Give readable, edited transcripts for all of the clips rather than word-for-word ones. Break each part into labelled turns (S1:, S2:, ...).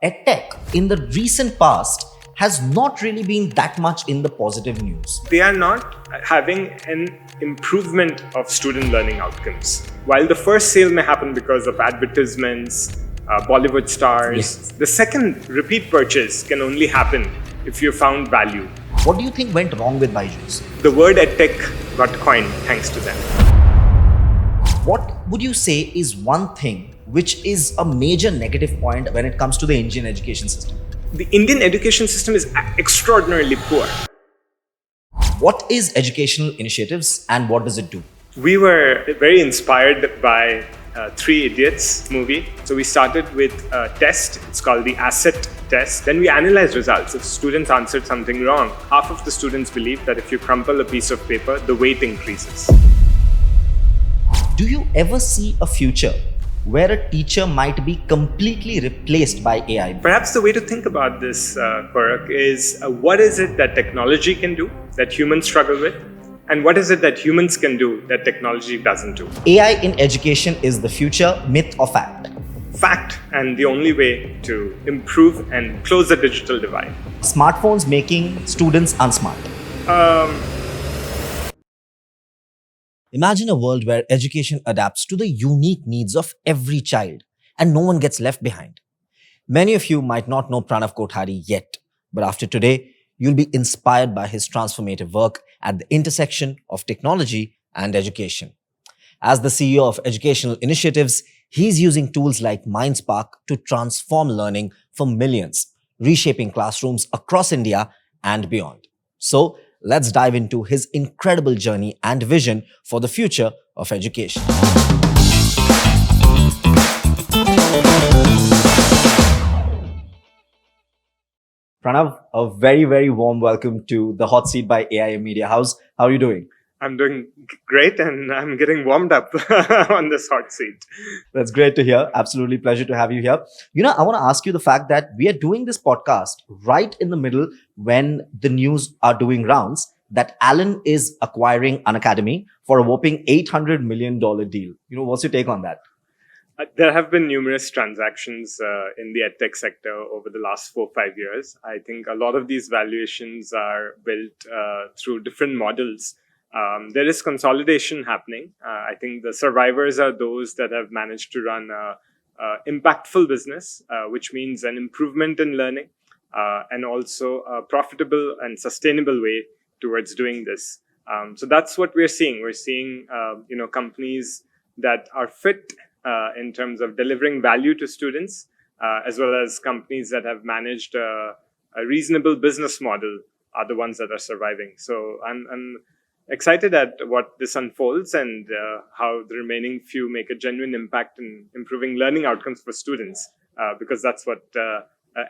S1: Edtech in the recent past has not really been that much in the positive news.
S2: They are not having an improvement of student learning outcomes. While the first sale may happen because of advertisements, Bollywood stars,
S1: Yes.
S2: the second repeat purchase can only happen if you found value.
S1: What do you think went wrong with BYJU'S?
S2: The word Edtech got coined thanks to them.
S1: What would you say is one thing which is a major negative point when it comes to the Indian education system?
S2: The Indian education system is extraordinarily poor.
S1: What is educational initiatives and what does it do?
S2: We were very inspired by Three Idiots movie. So we started with a test. It's called the asset test. Then we analyzed results. If students answered something wrong, half of the students believe that if you crumple a piece of paper, the weight increases.
S1: Do you ever see a future where a teacher might be completely replaced by AI?
S2: Perhaps the way to think about this, Korak, is what is it that technology can do that humans struggle with? And what is it that humans can do that technology doesn't do?
S1: AI in education is the future, myth or fact?
S2: Fact, and the only way to improve and close the digital divide.
S1: Smartphones making students unsmart. Imagine a world where education adapts to the unique needs of every child and no one gets left behind. Many of you might not know Pranav Kothari yet, but after today, you'll be inspired by his transformative work at the intersection of technology and education. As the CEO of educational initiatives, he's using tools like MindSpark to transform learning for millions, reshaping classrooms across India and beyond. So, let's dive into his incredible journey and vision for the future of education. Pranav, a very, very warm welcome to the Hot Seat by AI Media House. How are you doing?
S2: I'm doing great and I'm getting warmed up on this hot seat.
S1: That's great to hear. Absolutely pleasure to have you here. I want to ask you the fact that we are doing this podcast right in the middle when the news are doing rounds that Allen is acquiring an academy for a whopping $800 million deal. What's your take on that?
S2: There have been numerous transactions in the edtech sector over the last 4 or 5 years. I think a lot of these valuations are built through different models. There is consolidation happening. I think the survivors are those that have managed to run an impactful business, which means an improvement in learning and also a profitable and sustainable way towards doing this. So that's what we're seeing. We're seeing companies that are fit in terms of delivering value to students, as well as companies that have managed a reasonable business model are the ones that are surviving. So I'm excited at what this unfolds and how the remaining few make a genuine impact in improving learning outcomes for students, because that's what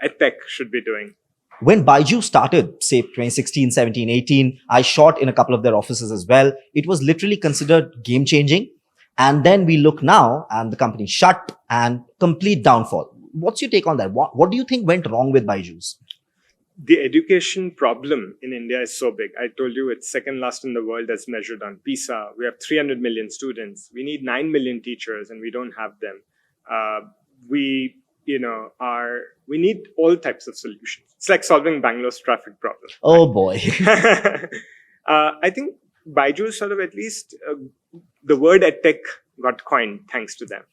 S2: edtech should be doing.
S1: When BYJU'S started, say 2016, 17, 18, I shot in a couple of their offices as well. It was literally considered game-changing. And then we look now and the company shut and complete downfall. What's your take on that? What do you think went wrong with BYJU'S?
S2: The education problem in India is so big. I told you it's second last in the world as measured on PISA. We have 300 million students. We need 9 million teachers and we don't have them. We need all types of solutions. It's like solving Bangalore's traffic problem.
S1: Oh boy.
S2: I think BYJU'S sort of at least the word edtech got coined thanks to them.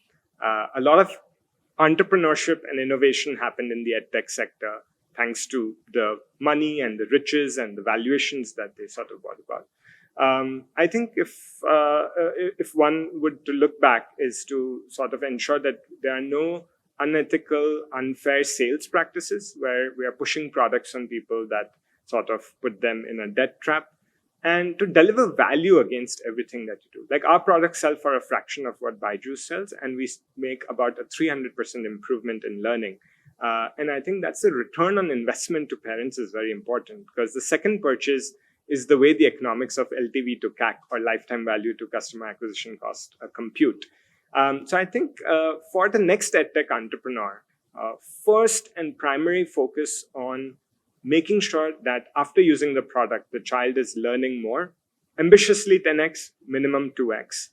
S2: A lot of entrepreneurship and innovation happened in the edtech sector thanks to the money and the riches and the valuations that they sort of brought about. I think if one would to look back is to sort of ensure that there are no unethical, unfair sales practices where we are pushing products on people that sort of put them in a debt trap, and to deliver value against everything that you do. Like our products sell for a fraction of what BYJU'S sells, and we make about a 300% improvement in learning. And I think that's the return on investment to parents is very important, because the second purchase is the way the economics of LTV to CAC, or lifetime value to customer acquisition cost, compute. So I think for the next edtech entrepreneur, first and primary focus on making sure that after using the product, the child is learning more, ambitiously 10x, minimum 2x.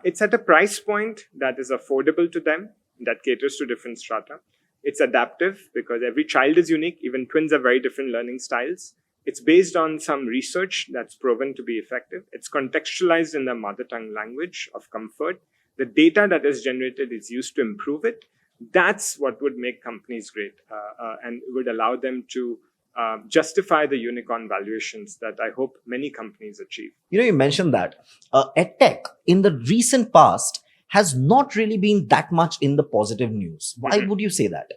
S2: It's at a price point that is affordable to them, that caters to different strata. It's adaptive because every child is unique. Even twins have very different learning styles. It's based on some research that's proven to be effective. It's contextualized in the mother tongue language of comfort. The data that is generated is used to improve it. That's what would make companies great and would allow them to justify the unicorn valuations that I hope many companies achieve.
S1: You mentioned that EdTech in the recent past has not really been that much in the positive news. Why would you say that?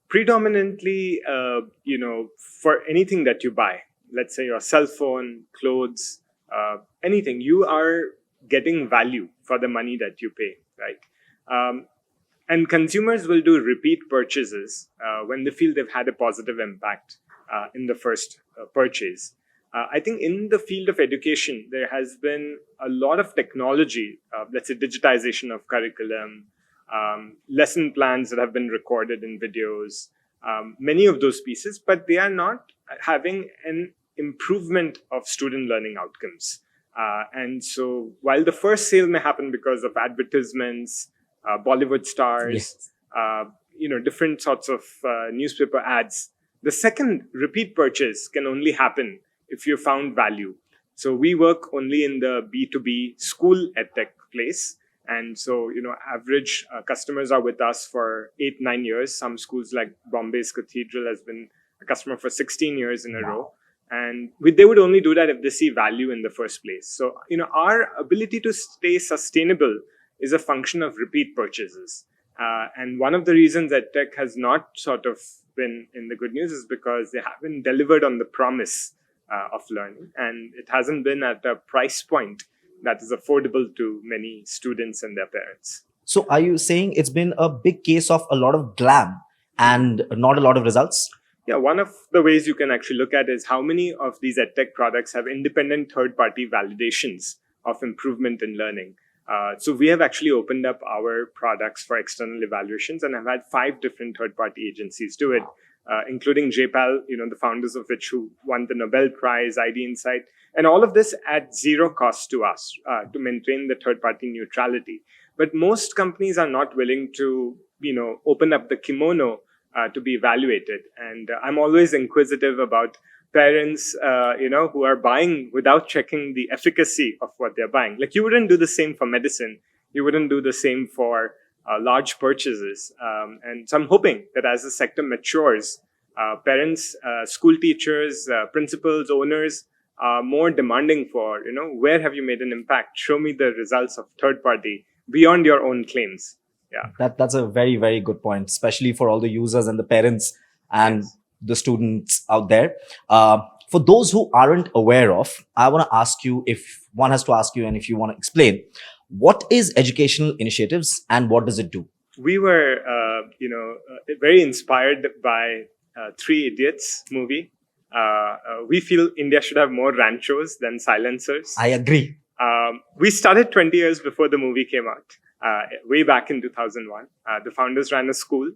S2: Predominantly, for anything that you buy, let's say your cell phone, clothes, anything, you are getting value for the money that you pay, right? And consumers will do repeat purchases when they feel they've had a positive impact in the first purchase. I think in the field of education, there has been a lot of technology, let's say digitization of curriculum, lesson plans that have been recorded in videos, many of those pieces, but they are not having an improvement of student learning outcomes. And so while the first sale may happen because of advertisements, Bollywood stars, different sorts of newspaper ads, the second repeat purchase can only happen if you found value. So we work only in the B2B school edtech place. And so, average customers are with us for 8-9 years. Some schools like Bombay's Cathedral has been a customer for 16 years in a row. And they would only do that if they see value in the first place. So, our ability to stay sustainable is a function of repeat purchases. And one of the reasons that tech has not sort of been in the good news is because they haven't delivered on the promise of learning. And it hasn't been at a price point that is affordable to many students and their parents.
S1: So are you saying it's been a big case of a lot of glam and not a lot of results?
S2: Yeah, one of the ways you can actually look at is how many of these edtech products have independent third-party validations of improvement in learning. So we have actually opened up our products for external evaluations and have had 5 different third-party agencies do it, including JPAL, the founders of which who won the Nobel Prize, ID Insight, and all of this at zero cost to us to maintain the third-party neutrality. But most companies are not willing to, open up the kimono to be evaluated. And I'm always inquisitive about parents, who are buying without checking the efficacy of what they're buying. Like you wouldn't do the same for medicine. You wouldn't do the same for large purchases. And so I'm hoping that as the sector matures, parents, school teachers, principals, owners are more demanding for, where have you made an impact? Show me the results of third party beyond your own claims. Yeah,
S1: that's a very, very good point, especially for all the users and the parents and the students out there. For those who aren't aware of, I want to ask you, if one has to ask you and if you want to explain, what is educational initiatives and what does it do?
S2: We were, very inspired by Three Idiots movie. We feel India should have more ranchos than silencers.
S1: I agree.
S2: We started 20 years before the movie came out, way back in 2001. The founders ran a school.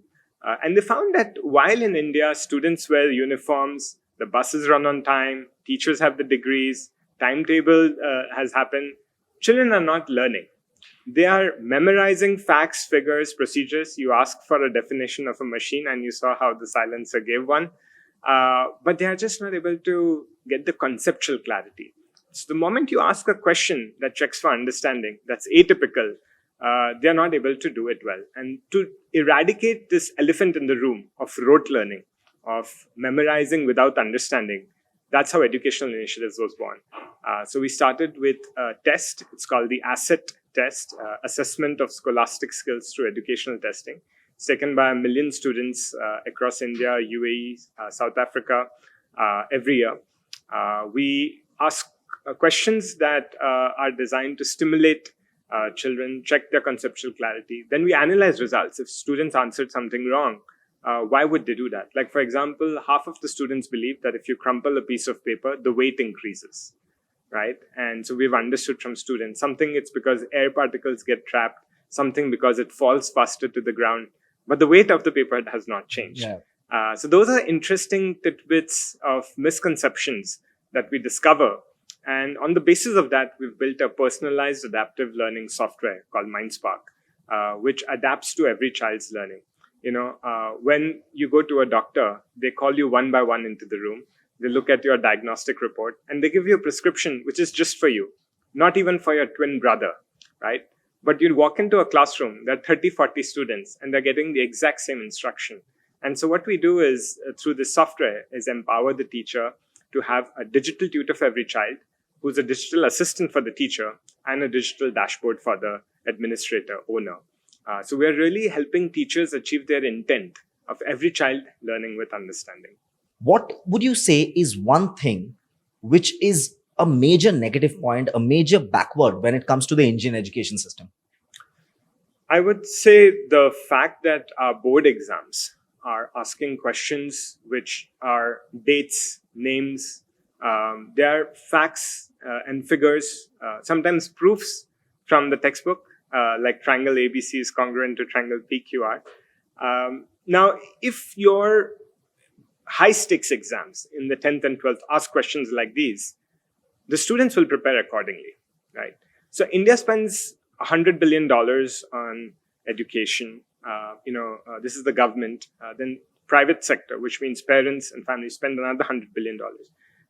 S2: And they found that while in India, students wear uniforms, the buses run on time, teachers have the degrees, timetable has happened, children are not learning. They are memorizing facts, figures, procedures. You ask for a definition of a machine and you saw how the silencer gave one. But they are just not able to get the conceptual clarity. So the moment you ask a question that checks for understanding, that's atypical, they are not able to do it well. And to eradicate this elephant in the room of rote learning, of memorizing without understanding, that's how educational initiatives was born. So we started with a test. It's called the ASSET test, Assessment of Scholastic Skills through Educational Testing. It's taken by 1 million students across India, UAE, South Africa, every year. We ask questions that are designed to stimulate children, check their conceptual clarity. Then we analyze results. If students answered something wrong, why would they do that? Like, for example, half of the students believe that if you crumple a piece of paper, the weight increases, right? And so we've understood from students, something it's because air particles get trapped, something because it falls faster to the ground, but the weight of the paper has not changed. Yeah. So those are interesting tidbits of misconceptions that we discover. And on the basis of that, we've built a personalized adaptive learning software called MindSpark, which adapts to every child's learning. When you go to a doctor, they call you one by one into the room. They look at your diagnostic report and they give you a prescription which is just for you, not even for your twin brother, right? But you walk into a classroom, there are 30, 40 students, and they're getting the exact same instruction. And so what we do is, through this software, is empower the teacher to have a digital tutor for every child, who's a digital assistant for the teacher, and a digital dashboard for the administrator, owner. So we're really helping teachers achieve their intent of every child learning with understanding.
S1: What would you say is one thing which is a major negative point, a major backward when it comes to the Indian education system?
S2: I would say the fact that our board exams are asking questions which are dates, names, they are facts and figures, sometimes proofs from the textbook, like triangle ABC is congruent to triangle PQR. Now, if your high stakes exams in the 10th and 12th ask questions like these, the students will prepare accordingly, right? So India spends $100 billion on education. This is the government. Then private sector, which means parents and families, spend another $100 billion.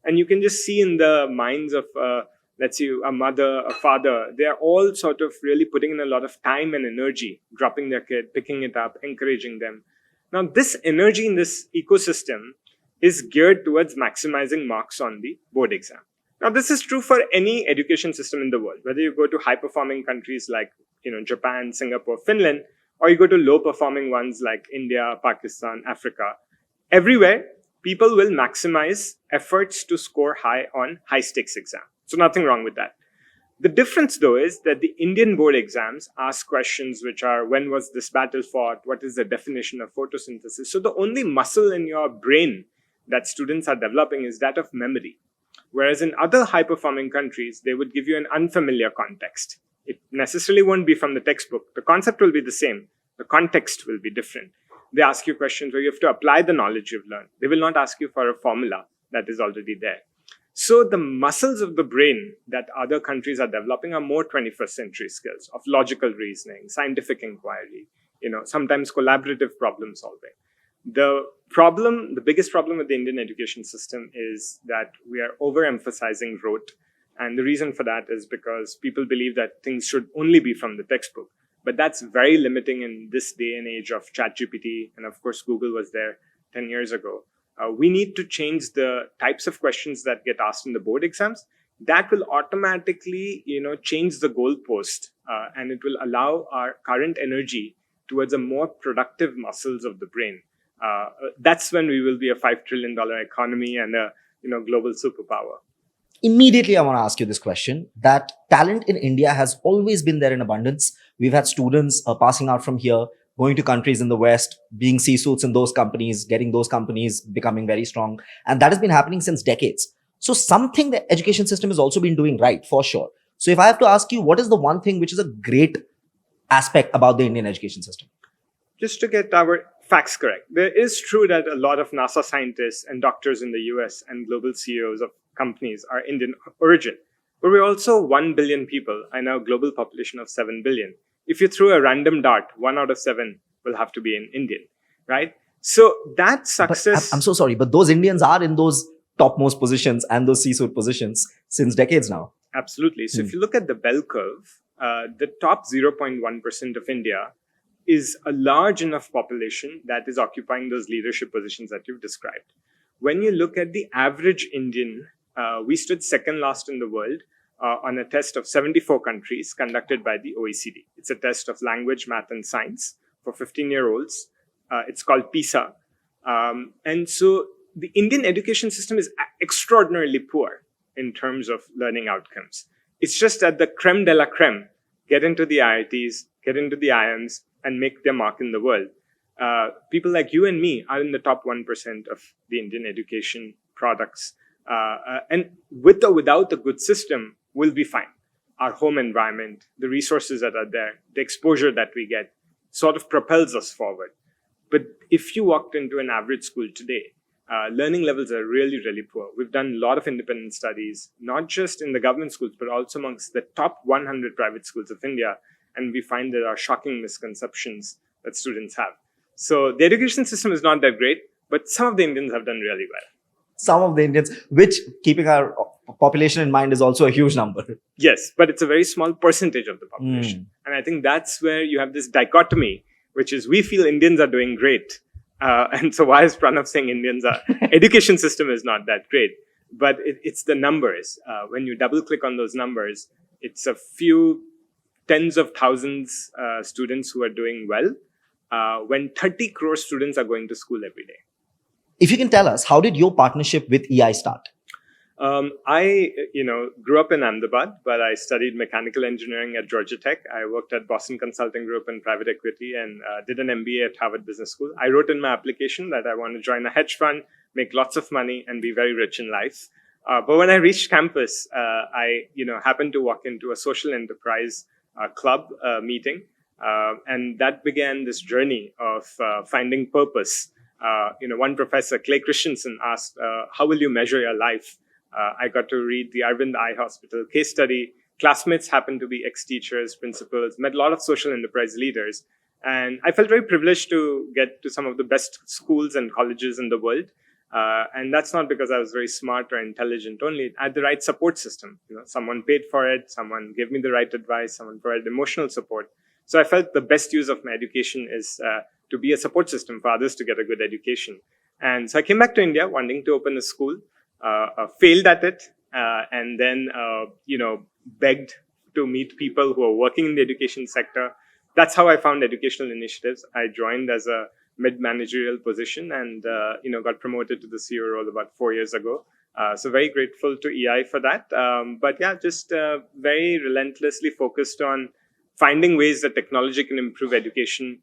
S2: And you can just see in the minds of, let's say, a mother, a father, they're all sort of really putting in a lot of time and energy, dropping their kid, picking it up, encouraging them. Now, this energy in this ecosystem is geared towards maximizing marks on the board exam. Now, this is true for any education system in the world, whether you go to high-performing countries like Japan, Singapore, Finland, or you go to low-performing ones like India, Pakistan, Africa. Everywhere, people will maximize efforts to score high on high-stakes exam. So nothing wrong with that. The difference, though, is that the Indian board exams ask questions which are, when was this battle fought? What is the definition of photosynthesis? So the only muscle in your brain that students are developing is that of memory. Whereas in other high-performing countries, they would give you an unfamiliar context. It necessarily won't be from the textbook. The concept will be the same. The context will be different. They ask you questions where you have to apply the knowledge you've learned. They will not ask you for a formula that is already there. So the muscles of the brain that other countries are developing are more 21st century skills of logical reasoning, scientific inquiry, sometimes collaborative problem solving. The biggest problem with the Indian education system is that we are overemphasizing rote. And the reason for that is because people believe that things should only be from the textbook. But that's very limiting in this day and age of ChatGPT. And of course, Google was there 10 years ago. We need to change the types of questions that get asked in the board exams. That will automatically, change the goalpost, and it will allow our current energy towards a more productive muscles of the brain. That's when we will be a $5 trillion economy and a global superpower.
S1: Immediately, I want to ask you this question, that talent in India has always been there in abundance. We've had students passing out from here, going to countries in the West, being C-suits in those companies, getting those companies becoming very strong. And that has been happening since decades. So something the education system has also been doing right, for sure. So if I have to ask you, what is the one thing which is a great aspect about the Indian education system?
S2: Just to get our facts correct, there is true that a lot of NASA scientists and doctors in the US and global CEOs of companies are Indian origin. But we're also 1 billion people and a global population of 7 billion. If you throw a random dart, 1 out of 7 will have to be an Indian, right? So that success...
S1: But I'm so sorry, but those Indians are in those topmost positions and those C-suite positions since decades now.
S2: Absolutely. So if you look at the bell curve, the top 0.1% of India is a large enough population that is occupying those leadership positions that you've described. When you look at the average Indian, we stood second last in the world on a test of 74 countries conducted by the OECD. It's a test of language, math, and science for 15-year-olds. It's called PISA. And so the Indian education system is extraordinarily poor in terms of learning outcomes. It's just that the creme de la creme get into the IITs, get into the IIMs, and make their mark in the world. People like you and me are in the top 1% of the Indian education products. And with or without a good system, we'll be fine. Our home environment, the resources that are there, the exposure that we get sort of propels us forward. But if you walked into an average school today, learning levels are really, really poor. We've done a lot of independent studies, not just in the government schools, but also amongst the top 100 private schools of India. And we find there are shocking misconceptions that students have. So the education system is not that great, but some of the Indians have done really well.
S1: Some of the Indians, which, keeping our population in mind, is also a huge number.
S2: Yes, but it's a very small percentage of the population. And I think that's where you have this dichotomy, which is we feel Indians are doing great. And so why is Pranav saying education system is not that great? But it's the numbers. When you double click on those numbers, it's a few tens of thousands students who are doing well, when 30 crore students are going to school every day.
S1: If you can tell us, how did your partnership with EI start?
S2: I grew up in Ahmedabad, but I studied mechanical engineering at Georgia Tech. I worked at Boston Consulting Group in private equity and did an MBA at Harvard Business School. I wrote in my application that I want to join a hedge fund, make lots of money, and be very rich in life. But when I reached campus, I happened to walk into a social enterprise club meeting, and that began this journey of finding purpose. One professor, Clay Christensen, asked, how will you measure your life? I got to read the Arvind Eye Hospital case study. Classmates happened to be ex-teachers, principals, met a lot of social enterprise leaders. And I felt very privileged to get to some of the best schools and colleges in the world. And that's not because I was very smart or intelligent only. I had the right support system. Someone paid for it, someone gave me the right advice, someone provided emotional support. So I felt the best use of my education is to be a support system for others to get a good education. And so I came back to India wanting to open a school, failed at it, and then, begged to meet people who are working in the education sector. That's how I found educational initiatives. I joined as a mid-managerial position and, got promoted to the CEO role about 4 years ago. So very grateful to EI for that. But yeah, just very relentlessly focused on finding ways that technology can improve education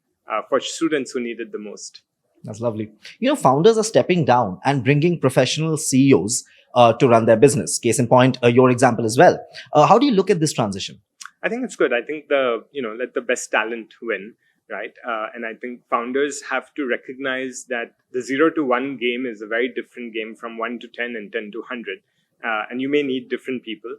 S2: for students who need it the most.
S1: That's lovely. Founders are stepping down and bringing professional CEOs to run their business. Case in point, your example as well. How do you look at this transition?
S2: I think it's good. I think let the best talent win, right? And I think founders have to recognize that the 0 to 1 game is a very different game from 1 to 10 and 10 to 100. And you may need different people.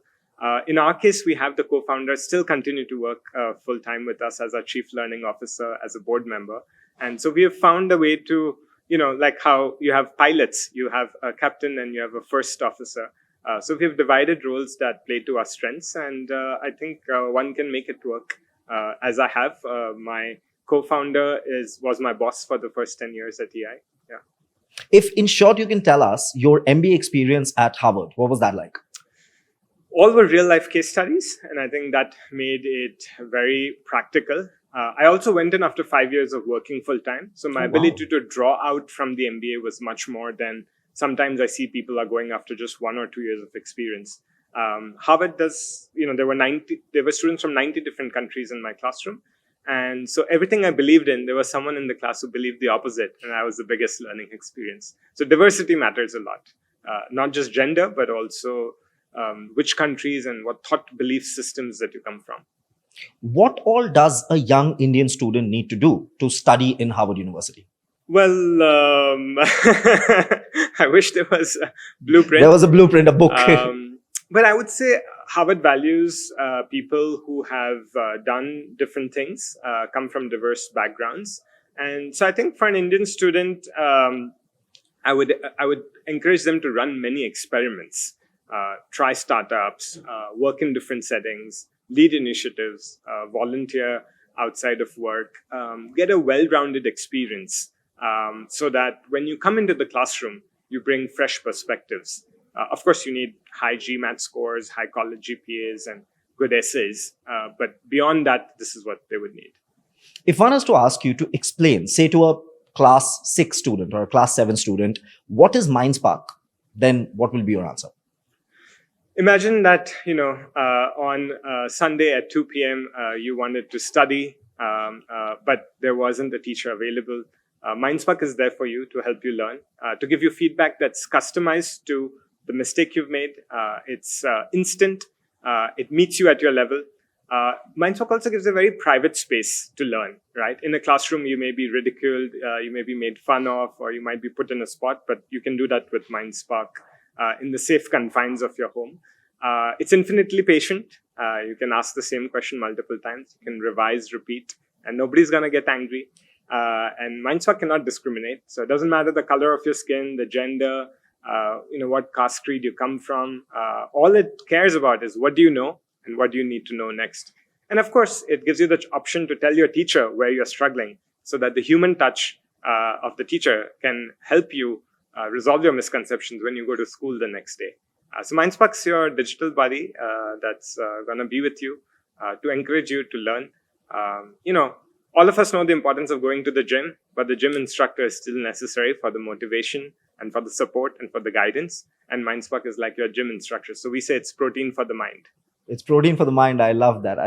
S2: In our case, we have the co-founders still continue to work full-time with us as our chief learning officer, as a board member. And so we have found a way to, like how you have pilots, you have a captain and you have a first officer. So we've divided roles that play to our strengths. And I think one can make it work as I have. My co-founder was my boss for the first 10 years at EI. Yeah.
S1: If in short, you can tell us your MBA experience at Harvard, what was that like?
S2: All were real life case studies. And I think that made it very practical. I also went in after 5 years of working full time. So my ability to draw out from the MBA was much more than sometimes I see people are going after just 1 or 2 years of experience. Harvard does, there were students from 90 different countries in my classroom. And so everything I believed in, there was someone in the class who believed the opposite. And I was the biggest learning experience. So diversity matters a lot, not just gender, but also which countries and what thought belief systems that you come from.
S1: What all does a young Indian student need to do to study in Harvard University?
S2: Well, I wish there was a blueprint.
S1: There was a blueprint, a book.
S2: But I would say Harvard values people who have done different things, come from diverse backgrounds. And so I think for an Indian student, I would encourage them to run many experiments, try startups, work in different settings, lead initiatives, volunteer outside of work, get a well-rounded experience so that when you come into the classroom, you bring fresh perspectives. Of course, you need high GMAT scores, high college GPAs, and good essays. But beyond that, this is what they would need.
S1: If one has to ask you to explain, say to a class 6 student or a class 7 student, what is MindSpark, then what will be your answer?
S2: Imagine that, on Sunday at 2 p.m., you wanted to study, but there wasn't a teacher available. MindSpark is there for you to help you learn, to give you feedback that's customized to the mistake you've made. It's instant. It meets you at your level. MindSpark also gives a very private space to learn, right? In a classroom, you may be ridiculed, you may be made fun of, or you might be put in a spot, but you can do that with MindSpark. In the safe confines of your home. It's infinitely patient. You can ask the same question multiple times. You can revise, repeat, and nobody's going to get angry. And MindSpark cannot discriminate. So it doesn't matter the color of your skin, the gender, what caste creed you come from. All it cares about is what do you know and what do you need to know next. And of course, it gives you the option to tell your teacher where you're struggling so that the human touch of the teacher can help you resolve your misconceptions when you go to school the next day. So MindSpark's your digital buddy that's going to be with you to encourage you to learn. All of us know the importance of going to the gym, but the gym instructor is still necessary for the motivation and for the support and for the guidance. And MindSpark is like your gym instructor. So we say it's protein for the mind.
S1: It's protein for the mind. I love that.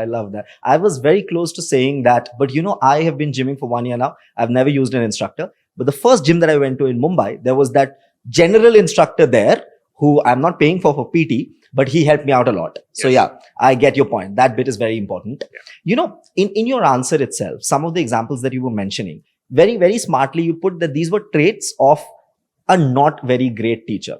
S1: I was very close to saying that, but I have been gymming for 1 year now. I've never used an instructor. But the first gym that I went to in Mumbai, there was that general instructor there who I'm not paying for PT, but he helped me out a lot. So yeah, I get your point. That bit is very important. Yeah. In your answer itself, some of the examples that you were mentioning, very, very smartly, you put that these were traits of a not very great teacher.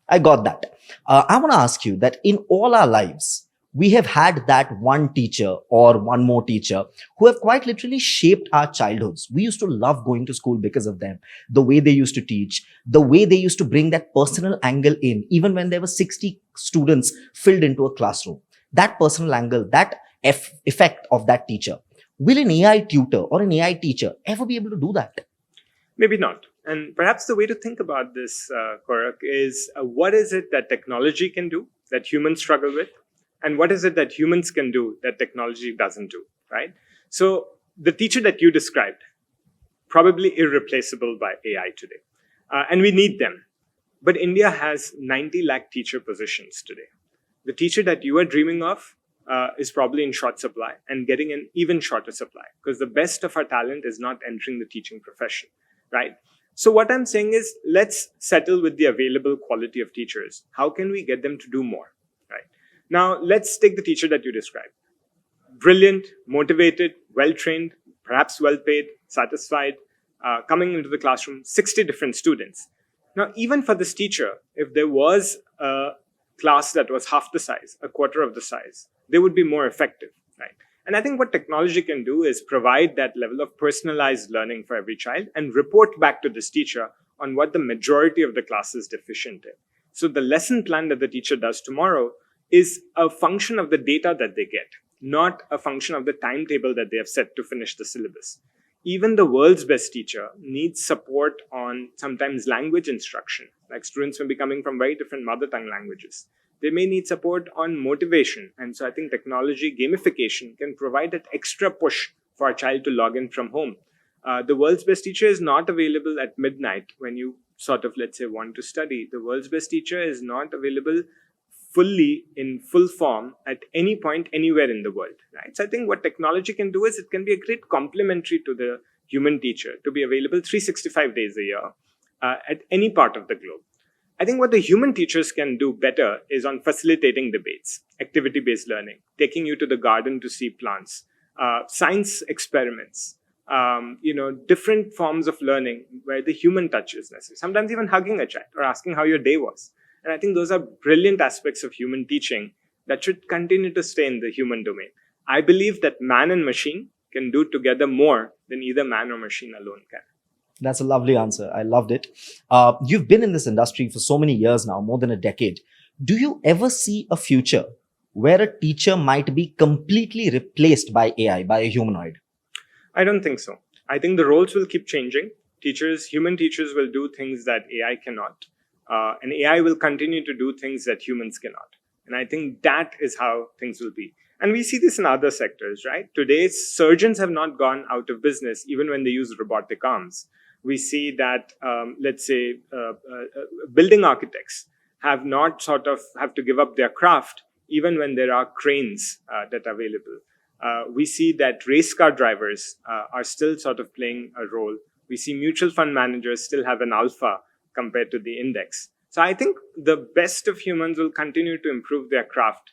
S1: I got that. I want to ask you that in all our lives, we have had that one teacher or one more teacher who have quite literally shaped our childhoods. We used to love going to school because of them. The way they used to teach, the way they used to bring that personal angle in, even when there were 60 students filled into a classroom. That personal angle, that effect of that teacher. Will an AI tutor or an AI teacher ever be able to do that?
S2: Maybe not. And perhaps the way to think about this, Korak, is what is it that technology can do that humans struggle with? And what is it that humans can do that technology doesn't do, right? So the teacher that you described, probably irreplaceable by AI today. And we need them. But India has 90 lakh teacher positions today. The teacher that you are dreaming of is probably in short supply and getting an even shorter supply because the best of our talent is not entering the teaching profession, right? So what I'm saying is let's settle with the available quality of teachers. How can we get them to do more? Now, let's take the teacher that you described. Brilliant, motivated, well-trained, perhaps well-paid, satisfied, coming into the classroom, 60 different students. Now, even for this teacher, if there was a class that was half the size, a quarter of the size, they would be more effective, right? And I think what technology can do is provide that level of personalized learning for every child and report back to this teacher on what the majority of the class is deficient in. So the lesson plan that the teacher does tomorrow is a function of the data that they get, not a function of the timetable that they have set to finish the syllabus. Even the world's best teacher needs support on sometimes language instruction, like students may be coming from very different mother tongue languages. They may need support on motivation. And so I think technology, gamification can provide that extra push for a child to log in from home. The world's best teacher is not available at midnight when you sort of, let's say, want to study. The world's best teacher is not available fully in full form at any point anywhere in the world, right? So I think what technology can do is it can be a great complementary to the human teacher to be available 365 days a year at any part of the globe. I think what the human teachers can do better is on facilitating debates, activity-based learning, taking you to the garden to see plants, science experiments, different forms of learning where the human touch is necessary. Sometimes even hugging a child or asking how your day was. And I think those are brilliant aspects of human teaching that should continue to stay in the human domain. I believe that man and machine can do together more than either man or machine alone can.
S1: That's a lovely answer. I loved it. You've been in this industry for so many years now, more than a decade. Do you ever see a future where a teacher might be completely replaced by AI, by a humanoid?
S2: I don't think so. I think the roles will keep changing. Human teachers will do things that AI cannot. And AI will continue to do things that humans cannot. And I think that is how things will be. And we see this in other sectors, right? Today, surgeons have not gone out of business even when they use robotic arms. We see that, building architects have not have to give up their craft even when there are cranes that are available. We see that race car drivers are still sort of playing a role. We see mutual fund managers still have an alpha compared to the index. So I think the best of humans will continue to improve their craft.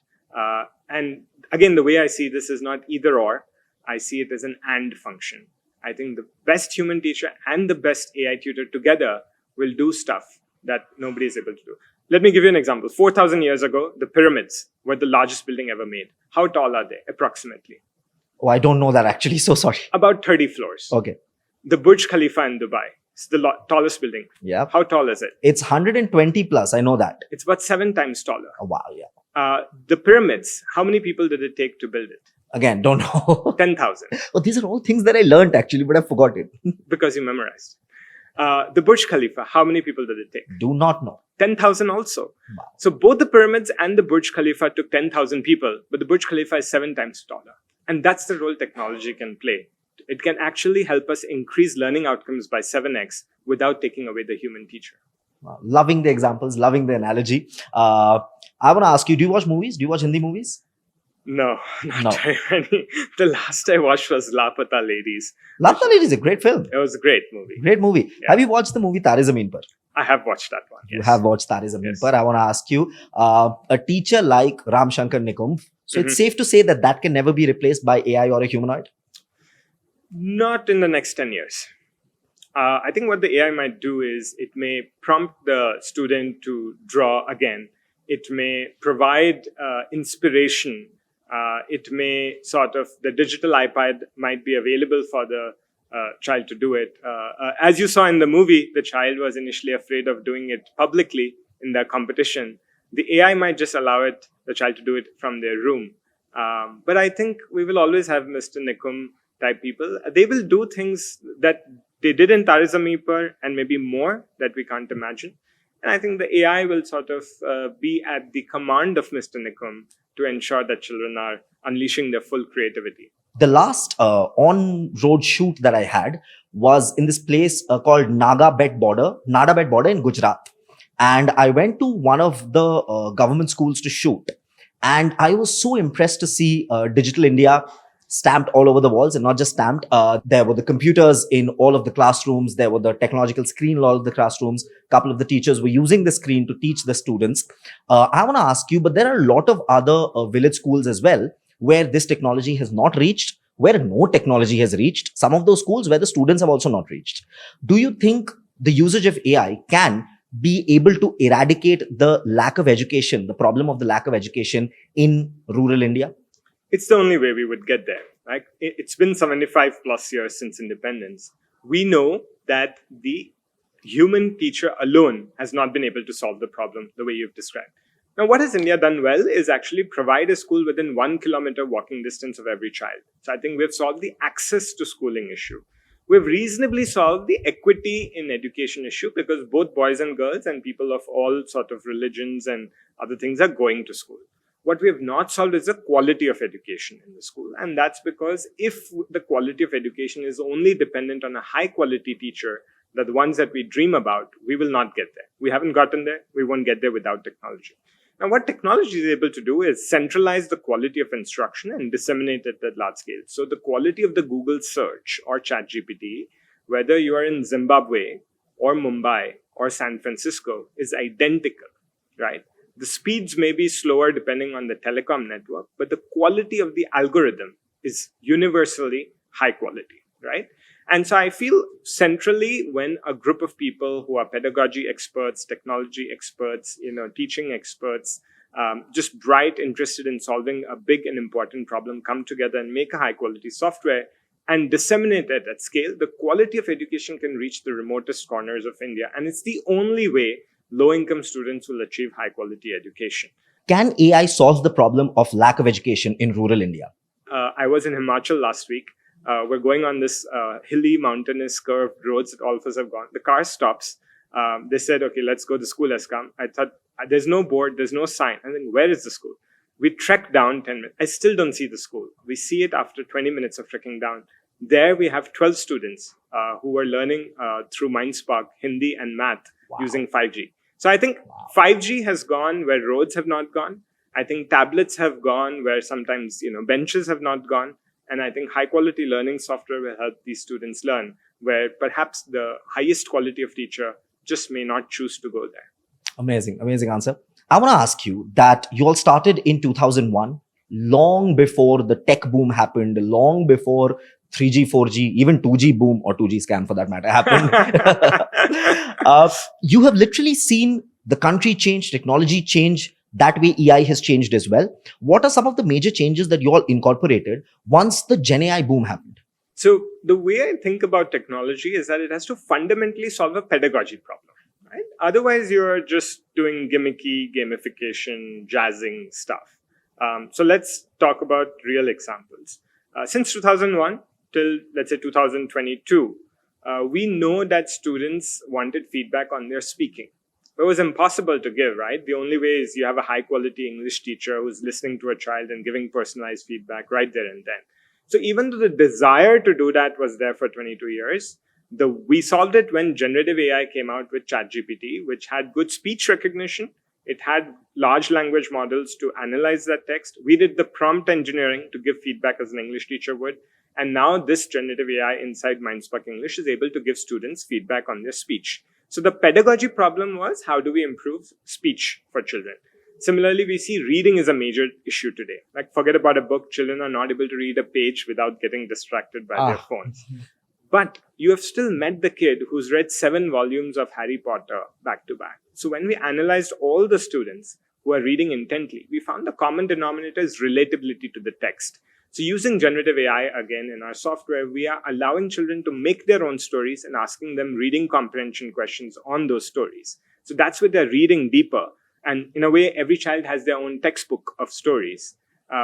S2: And again, the way I see this is not either or. I see it as an and function. I think the best human teacher and the best AI tutor together will do stuff that nobody is able to do. Let me give you an example. 4,000 years ago, the pyramids were the largest building ever made. How tall are they, approximately?
S1: Oh, I don't know that actually. So sorry.
S2: About 30 floors.
S1: Okay.
S2: The Burj Khalifa in Dubai. It's the tallest building.
S1: Yeah.
S2: How tall is it?
S1: It's 120 plus. I know that.
S2: It's about 7 times taller.
S1: Oh, wow. Yeah.
S2: The pyramids, how many people did it take to build it?
S1: Again, don't know.
S2: 10,000.
S1: Well, these are all things that I learned actually, but I forgot it.
S2: Because you memorized. The Burj Khalifa, how many people did it take?
S1: Do not know.
S2: 10,000 also.
S1: Wow.
S2: So both the pyramids and the Burj Khalifa took 10,000 people, but the Burj Khalifa is 7 times taller. And that's the role technology can play. It can actually help us increase learning outcomes by 7x without taking away the human teacher.
S1: Wow. Loving the examples, loving the analogy. I want to ask you, do you watch movies? Do you watch Hindi movies?
S2: No, not very many. The last I watched was Lapata Ladies.
S1: Lapta Lady is a great film.
S2: It was a great movie.
S1: Great movie.
S2: Yeah.
S1: Have you watched the movie Tare Zameen Par?
S2: I have watched that one.
S1: You
S2: Yes.
S1: have watched Tare Zameen
S2: Yes.
S1: Par. I want to ask you, a teacher like Ram Shankar Nikumb, so it's safe to say that that can never be replaced by AI or a humanoid?
S2: Not in the next 10 years. I think what the AI might do is it may prompt the student to draw again. It may provide inspiration. It may the digital iPad might be available for the child to do it. As you saw in the movie, the child was initially afraid of doing it publicly in the competition. The AI might just allow the child to do it from their room. But I think we will always have Mr. Nikum type people. They will do things that they did in Tare Zameen Par and maybe more that we can't imagine. And I think the AI will be at the command of Mr. Nikum to ensure that children are unleashing their full creativity.
S1: The last on-road shoot that I had was in this place called Nada Bet Border in Gujarat. And I went to one of the government schools to shoot. And I was so impressed to see Digital India stamped all over the walls, and not just stamped. There were the computers in all of the classrooms. There were the technological screen in all of the classrooms. A couple of the teachers were using the screen to teach the students. I want to ask you, but there are a lot of other village schools as well where this technology has not reached, where no technology has reached. Some of those schools where the students have also not reached. Do you think the usage of AI can be able to eradicate the lack of education, the problem of the lack of education in rural India?
S2: It's the only way we would get there. Right? It's been 75 plus years since independence. We know that the human teacher alone has not been able to solve the problem the way you've described. Now, what has India done well is actually provide a school within 1 kilometer walking distance of every child. So I think we've solved the access to schooling issue. We've reasonably solved the equity in education issue because both boys and girls and people of all religions and other things are going to school. What we have not solved is the quality of education in the school. And that's because if the quality of education is only dependent on a high quality teacher, the ones that we dream about, we will not get there. We haven't gotten there. We won't get there without technology. Now, what technology is able to do is centralize the quality of instruction and disseminate it at large scale. So the quality of the Google search or ChatGPT, whether you are in Zimbabwe or Mumbai or San Francisco, is identical, right? The speeds may be slower depending on the telecom network, but the quality of the algorithm is universally high quality, right? And so I feel centrally when a group of people who are pedagogy experts, technology experts, teaching experts, just bright, interested in solving a big and important problem, come together and make a high quality software and disseminate it at scale, the quality of education can reach the remotest corners of India. And it's the only way low-income students will achieve high-quality education.
S1: Can AI solve the problem of lack of education in rural India?
S2: I was in Himachal last week. We're going on this hilly, mountainous, curved roads that all of us have gone. The car stops. They said, okay, let's go. The school has come. I thought, there's no board. There's no sign. I think, where is the school? We trekked down 10 minutes. I still don't see the school. We see it after 20 minutes of trekking down. There we have 12 students who are learning through MindSpark, Hindi and math using 5G. So I think 5G has gone where roads have not gone. I think tablets have gone where sometimes, benches have not gone. And I think high quality learning software will help these students learn where perhaps the highest quality of teacher just may not choose to go there.
S1: Amazing, amazing answer. I want to ask you that you all started in 2001, long before the tech boom happened, long before 3G, 4G, even 2G boom or 2G scam for that matter happened. You have literally seen the country change, technology change. That way AI has changed as well. What are some of the major changes that you all incorporated once the Gen AI boom happened?
S2: So the way I think about technology is that it has to fundamentally solve a pedagogy problem, right? Otherwise, you're just doing gimmicky gamification, jazzing stuff. So let's talk about real examples. Since 2001 till, let's say, 2022, we know that students wanted feedback on their speaking. It was impossible to give, right? The only way is you have a high quality English teacher who's listening to a child and giving personalized feedback right there and then. So even though the desire to do that was there for 22 years, we solved it when generative AI came out with ChatGPT, which had good speech recognition. It had large language models to analyze that text. We did the prompt engineering to give feedback as an English teacher would. And now this generative AI inside MindSpark English is able to give students feedback on their speech. So the pedagogy problem was, how do we improve speech for children? Similarly, we see reading is a major issue today. Like, forget about a book. Children are not able to read a page without getting distracted by their phones. But you have still met the kid who's read 7 volumes of Harry Potter back to back. So when we analyzed all the students who are reading intently, we found the common denominator is relatability to the text. So using generative AI again in our software, we are allowing children to make their own stories and asking them reading comprehension questions on those stories. So that's where they're reading deeper. And in a way, every child has their own textbook of stories.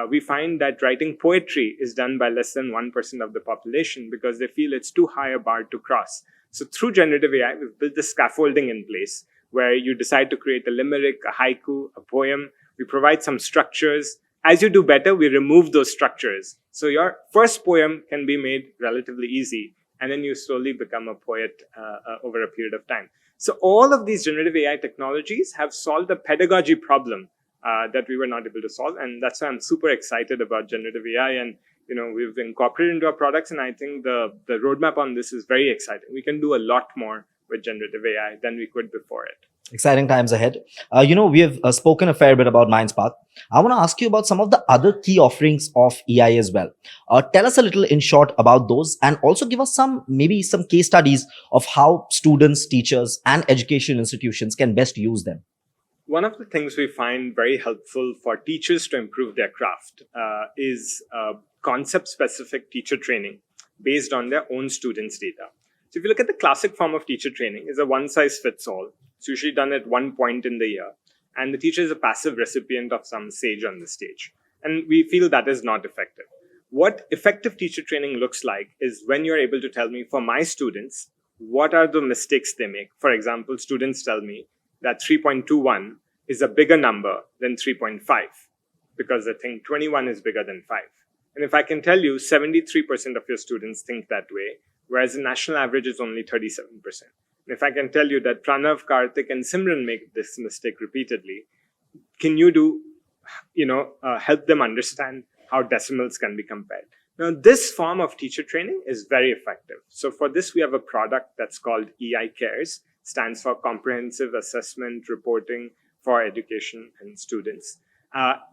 S2: We find that writing poetry is done by less than 1% of the population because they feel it's too high a bar to cross. So through generative AI, we've built the scaffolding in place where you decide to create a limerick, a haiku, a poem. We provide some structures. As you do better, we remove those structures. So your first poem can be made relatively easy, and then you slowly become a poet over a period of time. So all of these generative AI technologies have solved a pedagogy problem that we were not able to solve. And that's why I'm super excited about generative AI. And we've incorporated into our products. And I think the roadmap on this is very exciting. We can do a lot more with generative AI than we could before it.
S1: Exciting times ahead. We have spoken a fair bit about MindSpark. I want to ask you about some of the other key offerings of AI as well. Tell us a little in short about those, and also give us maybe some case studies of how students, teachers, and education institutions can best use them.
S2: One of the things we find very helpful for teachers to improve their craft is concept-specific teacher training based on their own students' data. So if you look at the classic form of teacher training, is a one-size-fits-all. It's usually done at one point in the year. And the teacher is a passive recipient of some sage on the stage. And we feel that is not effective. What effective teacher training looks like is when you're able to tell me, for my students, what are the mistakes they make. For example, students tell me that 3.21 is a bigger number than 3.5 because they think 21 is bigger than 5. And if I can tell you 73% of your students think that way, whereas the national average is only 37%. And if I can tell you that Pranav, Karthik, and Simran make this mistake repeatedly, can you help them understand how decimals can be compared? Now, this form of teacher training is very effective. So for this, we have a product that's called EI Cares, stands for Comprehensive Assessment Reporting for Education and Students.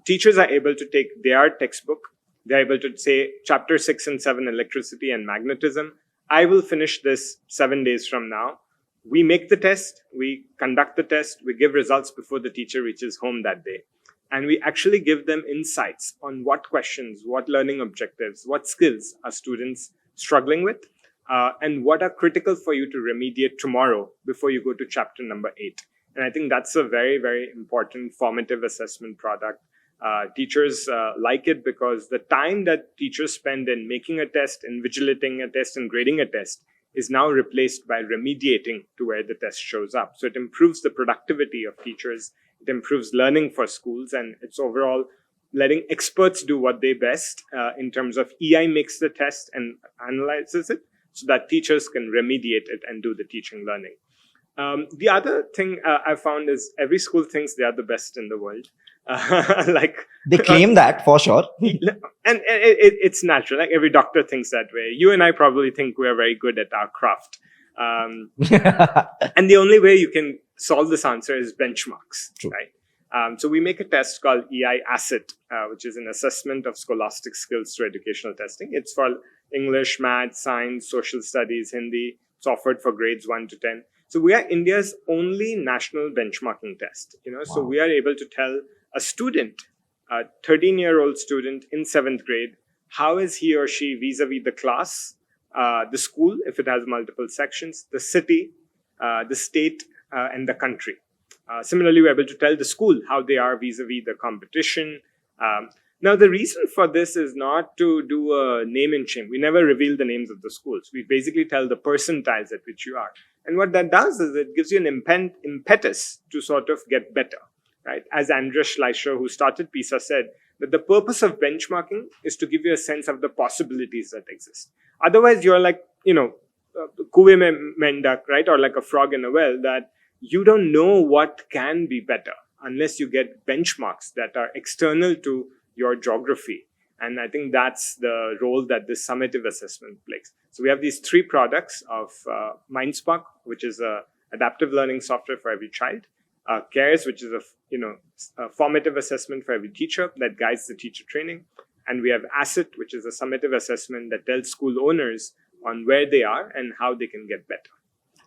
S2: Teachers are able to take their textbook. They're able to say chapter 6 and 7, electricity and magnetism. I will finish this 7 days from now. We make the test, we conduct the test, we give results before the teacher reaches home that day. And we actually give them insights on what questions, what learning objectives, what skills are students struggling with, and what are critical for you to remediate tomorrow before you go to chapter number 8. And I think that's a very, very important formative assessment product. Teachers like it because the time that teachers spend in making a test, invigilating a test, and grading a test is now replaced by remediating to where the test shows up. So it improves the productivity of teachers, it improves learning for schools, and it's overall letting experts do what they best in terms of EI makes the test and analyzes it so that teachers can remediate it and do the teaching learning. The other thing I found is every school thinks they are the best in the world.
S1: They claim that for sure.
S2: And it's natural. Like every doctor thinks that way. You and I probably think we are very good at our craft. And the only way you can solve this answer is benchmarks,
S1: True.
S2: Right? So we make a test called EI Asset, which is an assessment of scholastic skills through educational testing. It's for English, math, science, social studies, Hindi. It's offered for grades 1 to 10. So we are India's only national benchmarking test.
S1: Wow.
S2: So we are able to tell a student, a 13-year-old student in 7th grade, how is he or she vis-a-vis the class the school, if it has multiple sections, the city, the state, and the country. Similarly, we're able to tell the school how they are vis-a-vis the competition. Now, the reason for this is not to do a name and shame. We never reveal the names of the schools. We basically tell the percentiles at which you are. And what that does is it gives you an impetus to sort of get better, right? As Andreas Schleicher, who started PISA, said, that the purpose of benchmarking is to give you a sense of the possibilities that exist. Otherwise, you're like, kuve mein mendak, right? Or like a frog in a well, that you don't know what can be better unless you get benchmarks that are external to your geography. And I think that's the role that this summative assessment plays. So we have these 3 products of MindSpark, which is a adaptive learning software for every child, CARES, which is a formative assessment for every teacher that guides the teacher training, and we have ASSET, which is a summative assessment that tells school owners on where they are and how they can get better.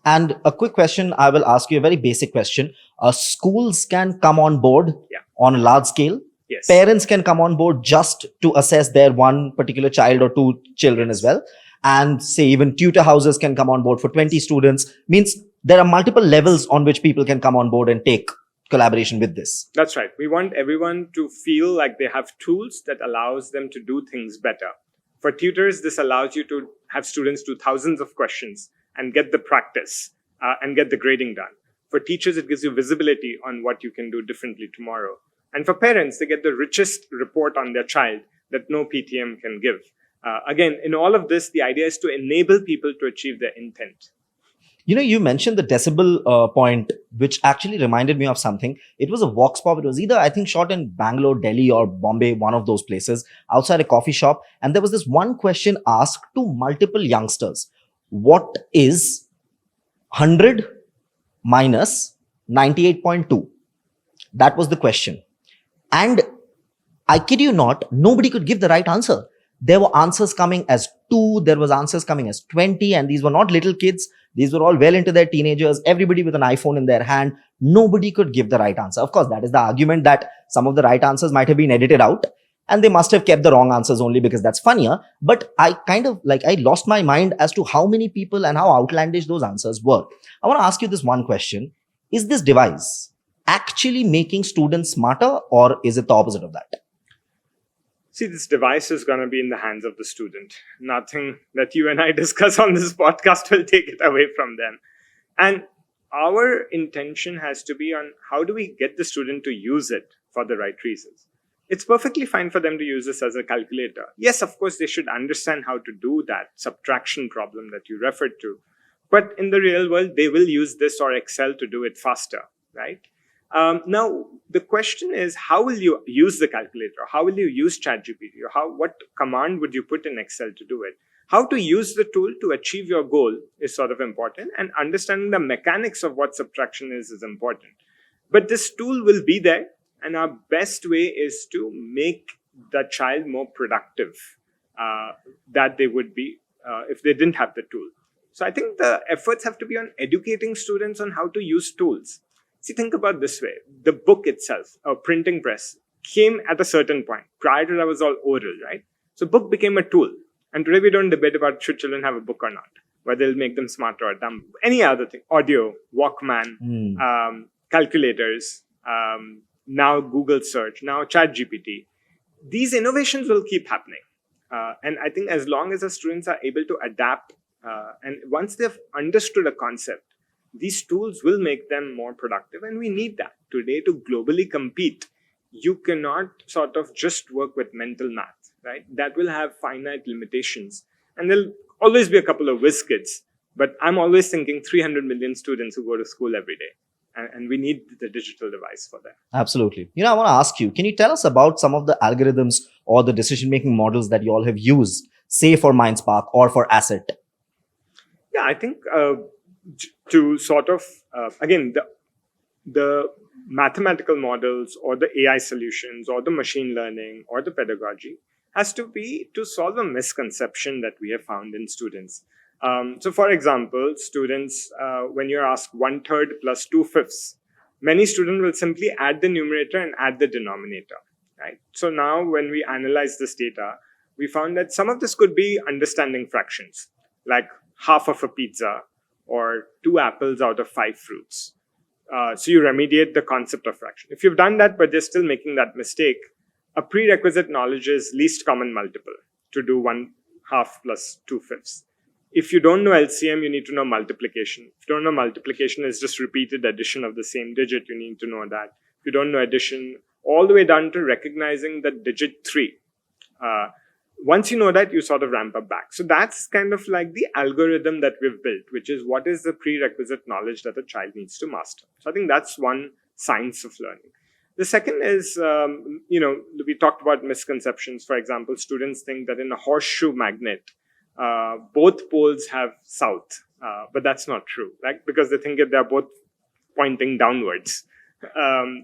S1: And a quick question, I will ask you a very basic question. Schools can come on board on a large scale.
S2: Yes.
S1: Parents can come on board just to assess their one particular child or 2 children as well. And say even tutor houses can come on board for 20 students. Means there are multiple levels on which people can come on board and take collaboration with this.
S2: That's right. We want everyone to feel like they have tools that allows them to do things better. For tutors, this allows you to have students do thousands of questions and get the practice and get the grading done. For teachers, it gives you visibility on what you can do differently tomorrow. And for parents, they get the richest report on their child that no PTM can give. Again, in all of this, the idea is to enable people to achieve their intent.
S1: You mentioned the decibel point, which actually reminded me of something. It was a vox pop. It was either, I think, shot in Bangalore, Delhi, or Bombay, one of those places, outside a coffee shop. And there was this one question asked to multiple youngsters. What is 100 minus 98.2? That was the question. And I kid you not, nobody could give the right answer. There were answers coming as 2, there was answers coming as 20, and these were not little kids. These were all well into their teenagers, everybody with an iPhone in their hand. Nobody could give the right answer. Of course, that is the argument that some of the right answers might have been edited out and they must have kept the wrong answers only because that's funnier. But I lost my mind as to how many people and how outlandish those answers were. I want to ask you this one question. Is this device actually making students smarter, or is it the opposite of that?
S2: See, this device is going to be in the hands of the student. Nothing that you and I discuss on this podcast will take it away from them. And our intention has to be on how do we get the student to use it for the right reasons. It's perfectly fine for them to use this as a calculator. Yes, of course, they should understand how to do that subtraction problem that you referred to. But in the real world, they will use this or Excel to do it faster, right? Now, the question is, how will you use the calculator? How will you use ChatGPT? Or what command would you put in Excel to do it? How to use the tool to achieve your goal is sort of important, and understanding the mechanics of what subtraction is important. But this tool will be there, and our best way is to make the child more productive that they would be if they didn't have the tool. So I think the efforts have to be on educating students on how to use tools. See, think about this way. The book itself, a printing press, came at a certain point. Prior to that, was all oral, right? So book became a tool. And today we don't debate about should children have a book or not, whether it'll make them smarter or dumb. Any other thing, audio, Walkman, calculators, now Google search, now ChatGPT. These innovations will keep happening. And I think as long as the students are able to adapt, and once they've understood a concept, these tools will make them more productive, and we need that. Today, to globally compete, you cannot sort of just work with mental math, right? That will have finite limitations, and there'll always be a couple of whiz kids, but I'm always thinking 300 million students who go to school every day, and we need the digital device for that.
S1: Absolutely. I want to ask you, can you tell us about some of the algorithms or the decision-making models that you all have used, say for MindSpark or for ASSET?
S2: Yeah, I think to sort of, again, the mathematical models or the AI solutions or the machine learning or the pedagogy has to be to solve a misconception that we have found in students. So for example, students, when you're asked 1/3 plus 2/5, many students will simply add the numerator and add the denominator, right? So now when we analyze this data, we found that some of this could be understanding fractions. like half of a pizza or 2 apples out of 5 fruits. So you remediate the concept of fraction. If you've done that, but they're still making that mistake, a prerequisite knowledge is least common multiple to do 1/2 plus 2/5. If you don't know LCM, you need to know multiplication. If you don't know multiplication, is just repeated addition of the same digit. You need to know that. If you don't know addition, all the way down to recognizing the digit 3. Once you know that, you sort of ramp up back. So that's kind of like the algorithm that we've built, which is what is the prerequisite knowledge that a child needs to master. So I think that's one science of learning. The second is, we talked about misconceptions. For example, students think that in a horseshoe magnet, both poles have south, but that's not true, right? Because they think that they're both pointing downwards.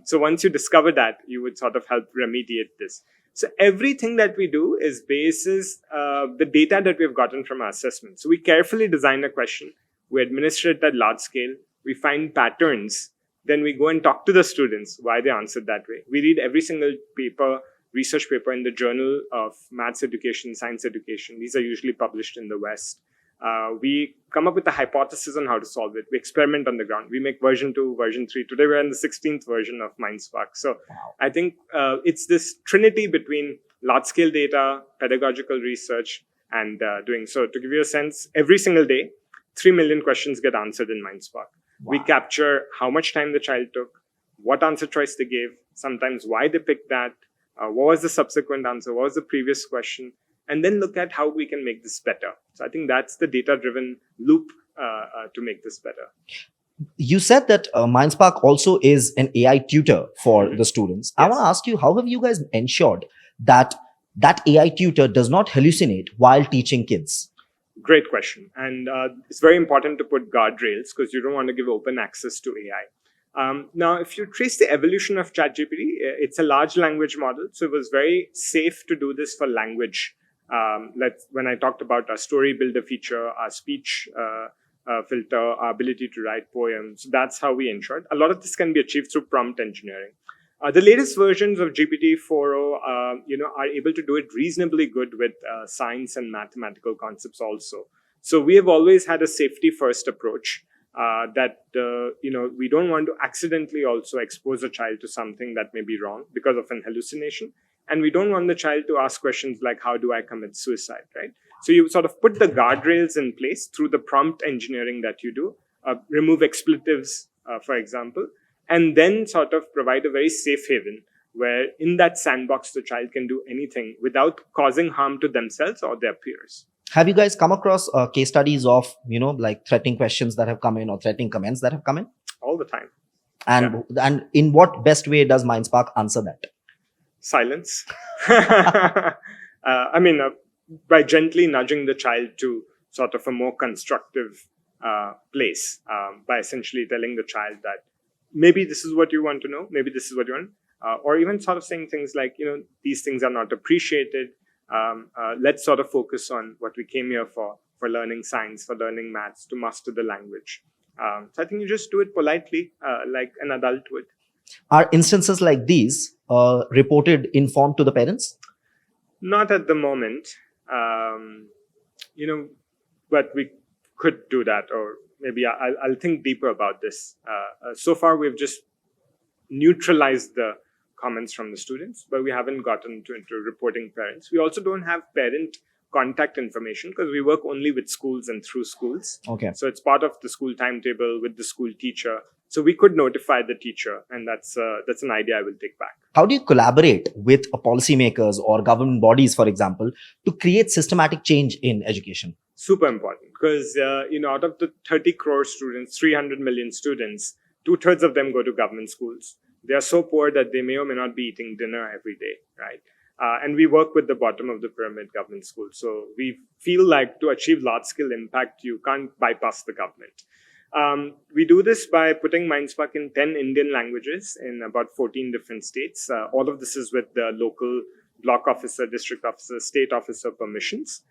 S2: So once you discover that, you would sort of help remediate this. So everything that we do is basis the data that we've gotten from our assessment. So we carefully design a question, we administer it at large scale, we find patterns, then we go and talk to the students why they answered that way. We read every single research paper in the Journal of Maths Education, Science Education. These are usually published in the West. We come up with a hypothesis on how to solve it. We experiment on the ground. We make version 2, version 3. Today we're in the 16th version of MindSpark. So I think it's this trinity between large-scale data, pedagogical research, and doing so. To give you a sense, every single day, 3 million questions get answered in MindSpark. Wow. We capture how much time the child took, what answer choice they gave, sometimes why they picked that, what was the subsequent answer, what was the previous question, and then look at how we can make this better. So I think that's the data-driven loop to make this better.
S1: You said that MindSpark also is an AI tutor for the students. Yes. I want to ask you, how have you guys ensured that that AI tutor does not hallucinate while teaching kids?
S2: Great question. And it's very important to put guardrails because you don't want to give open access to AI. Now, if you trace the evolution of ChatGPT, it's a large language model. So it was very safe to do this for language. When I talked about our story builder feature, our speech filter, our ability to write poems, that's how we ensured. A lot of this can be achieved through prompt engineering. The latest versions of GPT-4o, are able to do it reasonably good with science and mathematical concepts also. So we have always had a safety-first approach that we don't want to accidentally also expose a child to something that may be wrong because of an hallucination. And we don't want the child to ask questions like, how do I commit suicide, right? So you sort of put the guardrails in place through the prompt engineering that you do, remove expletives, for example, and then sort of provide a very safe haven where in that sandbox, the child can do anything without causing harm to themselves or their peers.
S1: Have you guys come across case studies of, like threatening questions that have come in or threatening comments that have come in?
S2: All the time.
S1: And in what best way does MindSpark answer that?
S2: Silence. By gently nudging the child to sort of a more constructive place, by essentially telling the child that maybe this is what you want to know, maybe this is what you want, or even sort of saying things like, these things are not appreciated. Let's sort of focus on what we came here for learning science, for learning maths, to master the language. So I think you just do it politely, like an adult would.
S1: Are instances like these reported in form to the parents?
S2: Not at the moment, but we could do that, or maybe I'll think deeper about this. So far, we've just neutralized the comments from the students, but we haven't gotten into reporting parents. We also don't have parent contact information because we work only with schools and through schools.
S1: Okay.
S2: So it's part of the school timetable with the school teacher. So we could notify the teacher, and that's an idea I will take back.
S1: How do you collaborate with policymakers or government bodies, for example, to create systematic change in education?
S2: Super important because, out of the 30 crore students, 300 million students, 2/3 of them go to government schools. They are so poor that they may or may not be eating dinner every day, right? And we work with the bottom of the pyramid government schools. So we feel like to achieve large-scale impact, you can't bypass the government. We do this by putting MindSpark in 10 Indian languages in about 14 different states. All of this is with the local block officer, district officer, state officer permissions.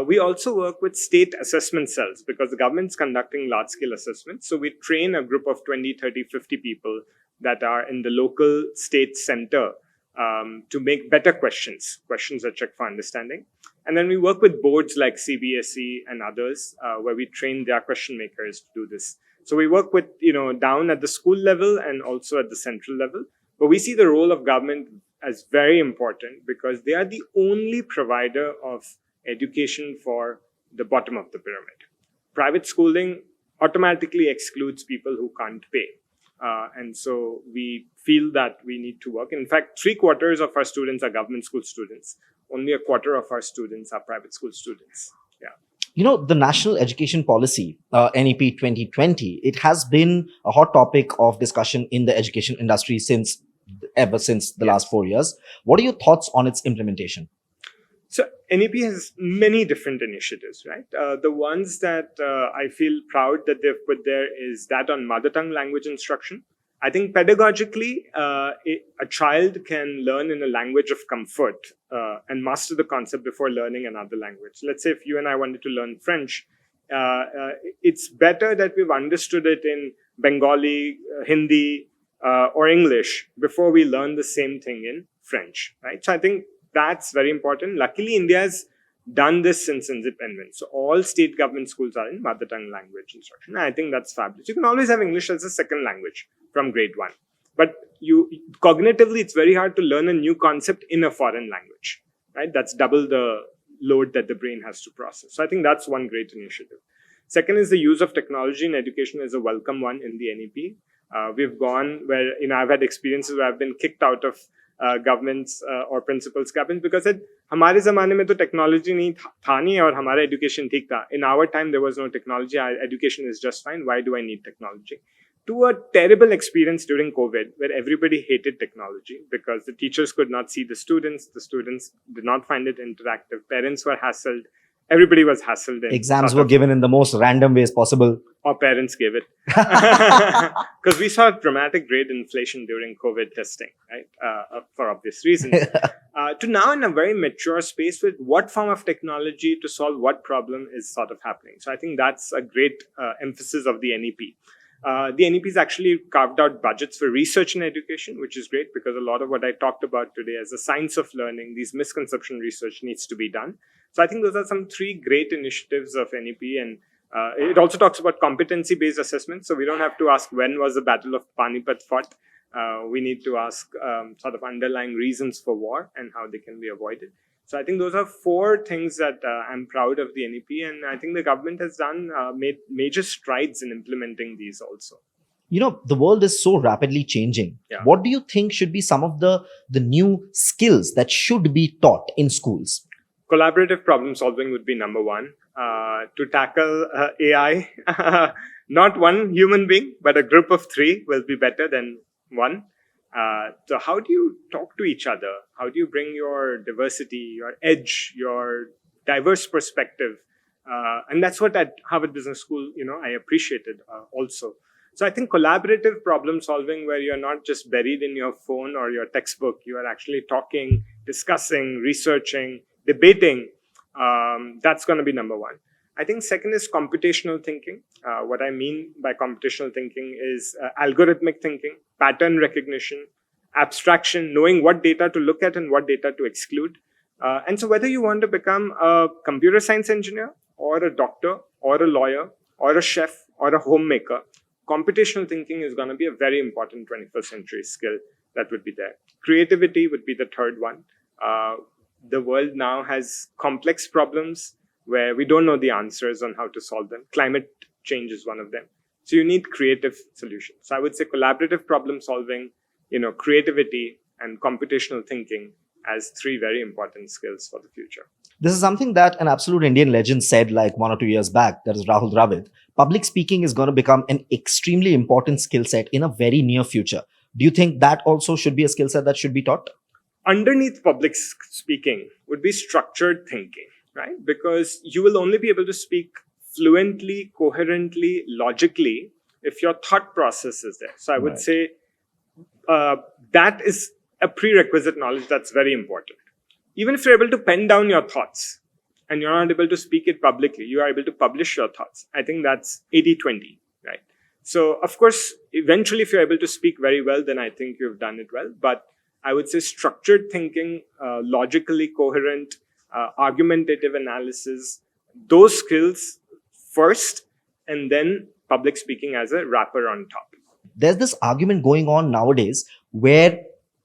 S2: We also work with state assessment cells because the government's conducting large-scale assessments. So we train a group of 20, 30, 50 people that are in the local state center to make better questions that check for understanding. And then we work with boards like CBSE and others, where we train their question makers to do this. So we work with, down at the school level and also at the central level. But we see the role of government as very important because they are the only provider of education for the bottom of the pyramid. Private schooling automatically excludes people who can't pay. And so we feel that we need to work. In fact, 3/4 of our students are government school students. Only 1/4 of our students are private school students. Yeah.
S1: The National Education Policy, NEP 2020, it has been a hot topic of discussion in the education industry ever since the last 4 years. What are your thoughts on its implementation?
S2: So NEP has many different initiatives, right? The ones that I feel proud that they've put there is that on mother tongue language instruction. I think pedagogically, a child can learn in a language of comfort and master the concept before learning another language. Let's say if you and I wanted to learn French, it's better that we've understood it in Bengali, Hindi, or English before we learn the same thing in French, right? So I think that's very important. Luckily, India has done this since independence. So all state government schools are in mother tongue language instruction. I think that's fabulous. You can always have English as a second language from grade 1. But cognitively, it's very hard to learn a new concept in a foreign language, right? That's double the load that the brain has to process. So I think that's one great initiative. Second is the use of technology in education is a welcome one in the NEP. We've gone where, I've had experiences where I've been kicked out of governments or principals cabins because हमारे ज़माने में तो technology था नहीं और हमारा education ठीक था. In our time, there was no technology. Our education is just fine. Why do I need technology? To a terrible experience during COVID where everybody hated technology because the teachers could not see the students did not find it interactive, parents were hassled, everybody was hassled.
S1: Exams were given in the most random ways possible.
S2: Or parents gave it. Because we saw dramatic grade inflation during COVID testing, right? For obvious reasons. To now in a very mature space with what form of technology to solve what problem is sort of happening. So I think that's a great emphasis of the NEP. The NEP has actually carved out budgets for research in education, which is great because a lot of what I talked about today as the science of learning, these misconception research needs to be done. So I think those are some 3 great initiatives of NEP. And it also talks about competency-based assessment. So we don't have to ask when was the Battle of Panipat fought. We need to ask sort of underlying reasons for war and how they can be avoided. So I think those are 4 things that I'm proud of the NEP. And I think the government has made major strides in implementing these also.
S1: The world is so rapidly changing.
S2: Yeah.
S1: What do you think should be some of the new skills that should be taught in schools?
S2: Collaborative problem solving would be number 1. To tackle AI, not one human being, but a group of 3 will be better than one. So how do you talk to each other? How do you bring your diversity, your edge, your diverse perspective? And that's what at Harvard Business School, I appreciated also. So I think collaborative problem solving where you're not just buried in your phone or your textbook, you are actually talking, discussing, researching, debating. That's going to be number 1. I think second is computational thinking. What I mean by computational thinking is algorithmic thinking, pattern recognition, abstraction, knowing what data to look at and what data to exclude. And so whether you want to become a computer science engineer or a doctor or a lawyer or a chef or a homemaker, computational thinking is going to be a very important 21st century skill that would be there. Creativity would be the third one. The world now has complex problems where we don't know the answers on how to solve them. Climate change is one of them. So you need creative solutions. So I would say collaborative problem solving, creativity and computational thinking as 3 very important skills for the future.
S1: This is something that an absolute Indian legend said like 1 or 2 years back. That is Rahul Dravid. Public speaking is going to become an extremely important skill set in a very near future. Do you think that also should be a skill set that should be taught?
S2: Underneath public speaking would be structured thinking, right? Because you will only be able to speak fluently, coherently, logically if your thought process is there. So I would say that is a prerequisite knowledge that's very important. Even if you're able to pen down your thoughts and you're not able to speak it publicly, you are able to publish your thoughts. I think that's 80-20, right? So, of course, eventually, if you're able to speak very well, then I think you've done it well. But I would say structured thinking, logically coherent, argumentative analysis, those skills first, and then public speaking as a wrapper on top.
S1: There's this argument going on nowadays where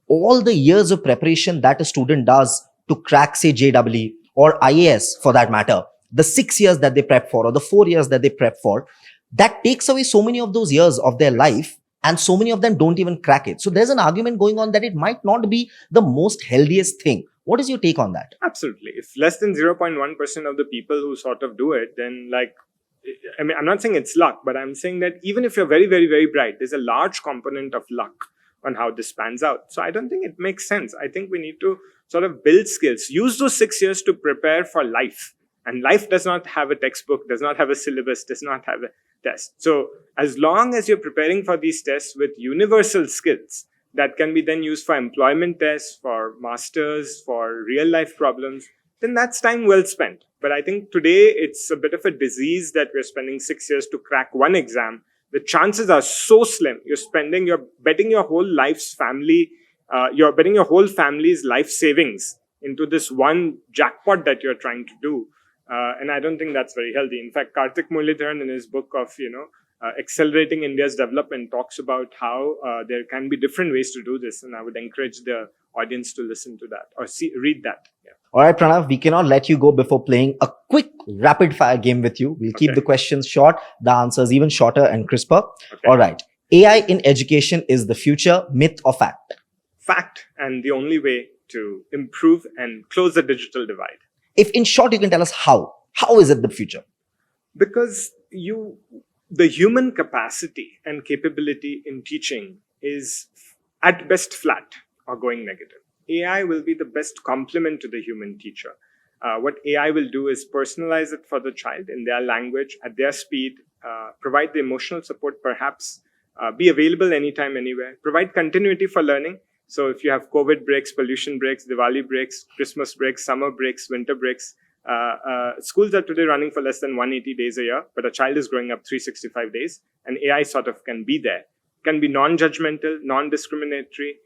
S1: all the years of preparation that a student does to crack, say, JEE or IAS for that matter, the 6 years that they prep for or the 4 years that they prep for, that takes away so many of those years of their life, and so many of them don't even crack it. So there's an argument going on that it might not be the most healthiest thing. What is your take on that?
S2: Absolutely. If less than 0.1% of the people who sort of do it, then I'm not saying it's luck, but I'm saying that even if you're very, very, very bright, there's a large component of luck on how this pans out. So I don't think it makes sense. I think we need to sort of build skills, use those 6 years to prepare for life. And life does not have a textbook, does not have a syllabus, does not have a test. So as long as you're preparing for these tests with universal skills that can be then used for employment tests, for masters, for real life problems, then that's time well spent. But I think today it's a bit of a disease that we're spending 6 years to crack one exam. The chances are so slim. You're betting your whole life's family, you're betting your whole family's life savings into this one jackpot that you're trying to do. And I don't think that's very healthy. In fact, Karthik Muralidharan in his book of, Accelerating India's Development talks about how there can be different ways to do this. And I would encourage the audience to listen to that or read that. Yeah.
S1: All right, Pranav, we cannot let you go before playing a quick rapid fire game with you. We'll keep the questions short, the answers even shorter and crisper. Okay. All right. AI in education is the future, myth or fact?
S2: Fact, and the only way to improve and close the digital divide.
S1: If in short, you can tell us how. How is it the future?
S2: Because the human capacity and capability in teaching is at best flat or going negative. AI will be the best complement to the human teacher. What AI will do is personalize it for the child in their language, at their speed, provide the emotional support, perhaps be available anytime, anywhere, provide continuity for learning. So if you have COVID breaks, pollution breaks, Diwali breaks, Christmas breaks, summer breaks, winter breaks, schools are today running for less than 180 days a year, but a child is growing up 365 days, and AI sort of can be there, can be non-judgmental, non-discriminatory,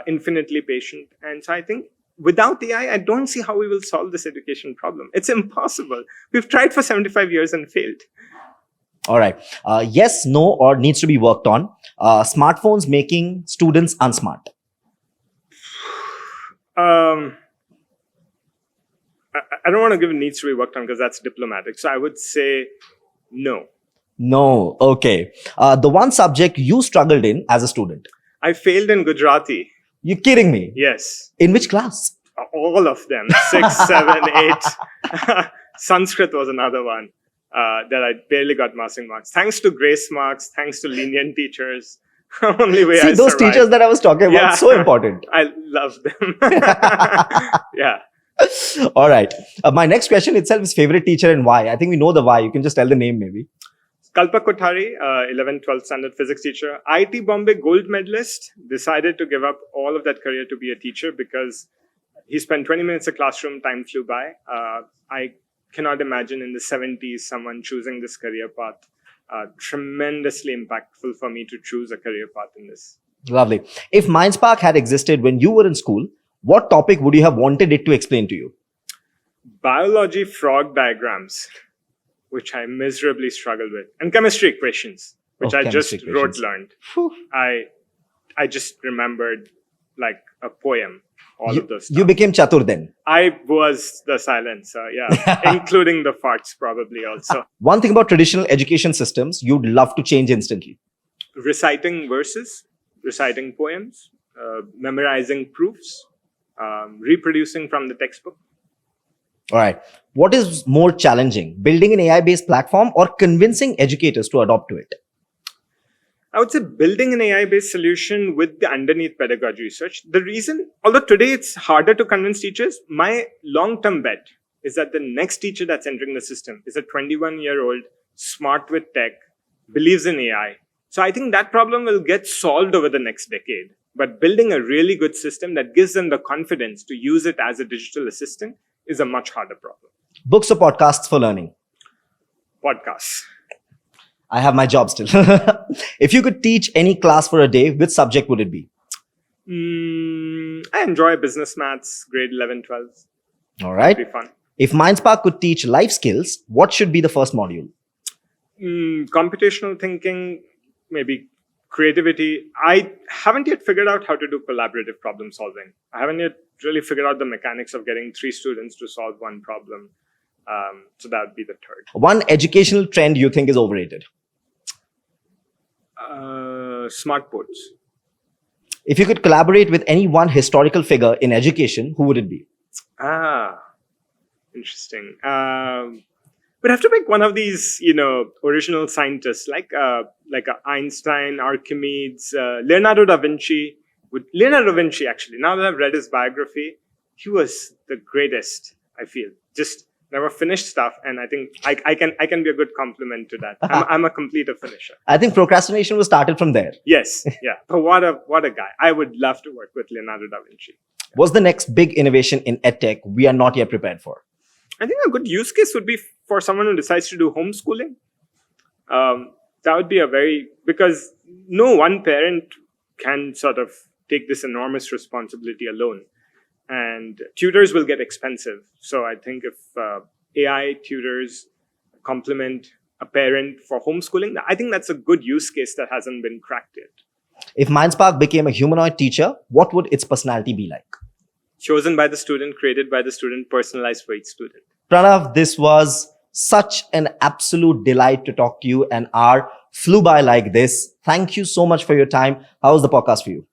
S2: infinitely patient. And so I think without AI, I don't see how we will solve this education problem. It's impossible. We've tried for 75 years and failed.
S1: All right. Yes, no, or needs to be worked on. Smartphones making students unsmart.
S2: I don't want to give needs to be worked on because that's diplomatic. So I would say no.
S1: No. Okay. The one subject you struggled in as a student.
S2: I failed in Gujarati.
S1: You're kidding me?
S2: Yes.
S1: In which class?
S2: All of them. 6, 7, 8. Sanskrit was another one that I barely got passing marks. Thanks to grace marks, thanks to lenient teachers. Only way
S1: See,
S2: I
S1: those
S2: survived.
S1: Teachers that I was talking about, so important.
S2: I love them. Yeah.
S1: All right. My next question itself is favorite teacher and why. I think we know the why. You can just tell the name maybe.
S2: Korak Kothari, 11th, 12th standard physics teacher. IIT Bombay gold medalist, decided to give up all of that career to be a teacher because he spent 20 minutes in a classroom, time flew by. I cannot imagine in the 70s someone choosing this career path. Tremendously impactful for me to choose a career path in this.
S1: Lovely. If MindSpark had existed when you were in school, what topic would you have wanted it to explain to you?
S2: Biology frog diagrams, which I miserably struggled with, and chemistry equations, which I just learned. I just remembered like a poem, all of those stuff.
S1: You became Chatur then?
S2: I was the silencer, yeah, including the farts probably also.
S1: One thing about traditional education systems you'd love to change instantly?
S2: Reciting verses, reciting poems, memorizing proofs, reproducing from the textbook.
S1: All right. What is more challenging, building an AI-based platform or convincing educators to adopt to it?
S2: I would say building an AI-based solution with the underneath pedagogy research. The reason, although today it's harder to convince teachers, my long-term bet is that the next teacher that's entering the system is a 21-year-old, smart with tech, believes in AI. So I think that problem will get solved over the next decade. But building a really good system that gives them the confidence to use it as a digital assistant is a much harder problem.
S1: Books or podcasts for learning?
S2: Podcasts.
S1: I have my job still. If you could teach any class for a day, which subject would it be?
S2: I enjoy business maths, grade 11, 12.
S1: All right.
S2: It'd be fun.
S1: If MindSpark could teach life skills, what should be the first module?
S2: Computational thinking, maybe creativity. I haven't yet figured out how to do collaborative problem solving. I haven't yet really figured out the mechanics of getting 3 students to solve one problem. So that would be the third.
S1: One educational trend you think is overrated?
S2: Smart boards.
S1: If you could collaborate with any one historical figure in education, who would it be?
S2: Interesting. We'd have to pick one of these, original scientists like Einstein, Archimedes, Leonardo da Vinci. Leonardo da Vinci, actually, now that I've read his biography, he was the greatest, I feel. Just never finished stuff, and I think I can be a good compliment to that. I'm a completer finisher.
S1: I think procrastination was started from there.
S2: Yes, yeah. But what a guy. I would love to work with Leonardo da Vinci.
S1: What's the next big innovation in EdTech we are not yet prepared for?
S2: I think a good use case would be for someone who decides to do homeschooling. That would be because no one parent can sort of take this enormous responsibility alone. And tutors will get expensive. So I think if AI tutors complement a parent for homeschooling, I think that's a good use case that hasn't been cracked yet.
S1: If MindSpark became a humanoid teacher, what would its personality be like?
S2: Chosen by the student, created by the student, personalized for each student.
S1: Pranav, this was such an absolute delight to talk to you. An hour flew by like this. Thank you so much for your time. How was the podcast for you?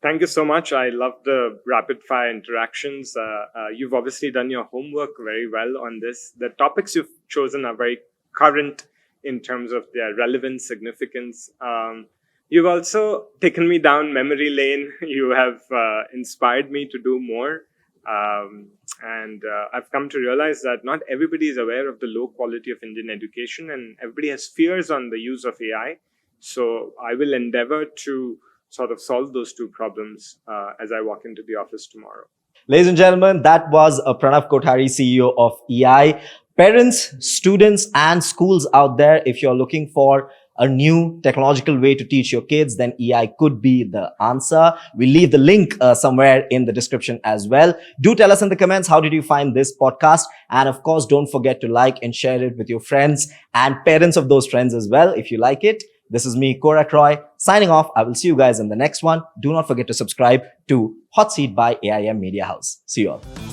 S2: Thank you so much. I love the rapid fire interactions. You've obviously done your homework very well on this. The topics you've chosen are very current in terms of their relevance, significance. You've also taken me down memory lane. You have inspired me to do more. And I've come to realize that not everybody is aware of the low quality of Indian education, and everybody has fears on the use of AI. So I will endeavor to sort of solve those two problems as I walk into the office tomorrow.
S1: Ladies and gentlemen, that was Pranav Kothari, CEO of EI. Parents, students, and schools out there, if you're looking for a new technological way to teach your kids, then EI could be the answer. We'll leave the link somewhere in the description as well. Do tell us in the comments, how did you find this podcast? And of course, don't forget to like and share it with your friends and parents of those friends as well, if you like it. This is me, Korak Roy, signing off. I will see you guys in the next one. Do not forget to subscribe to Hot Seat by AIM Media House. See you all.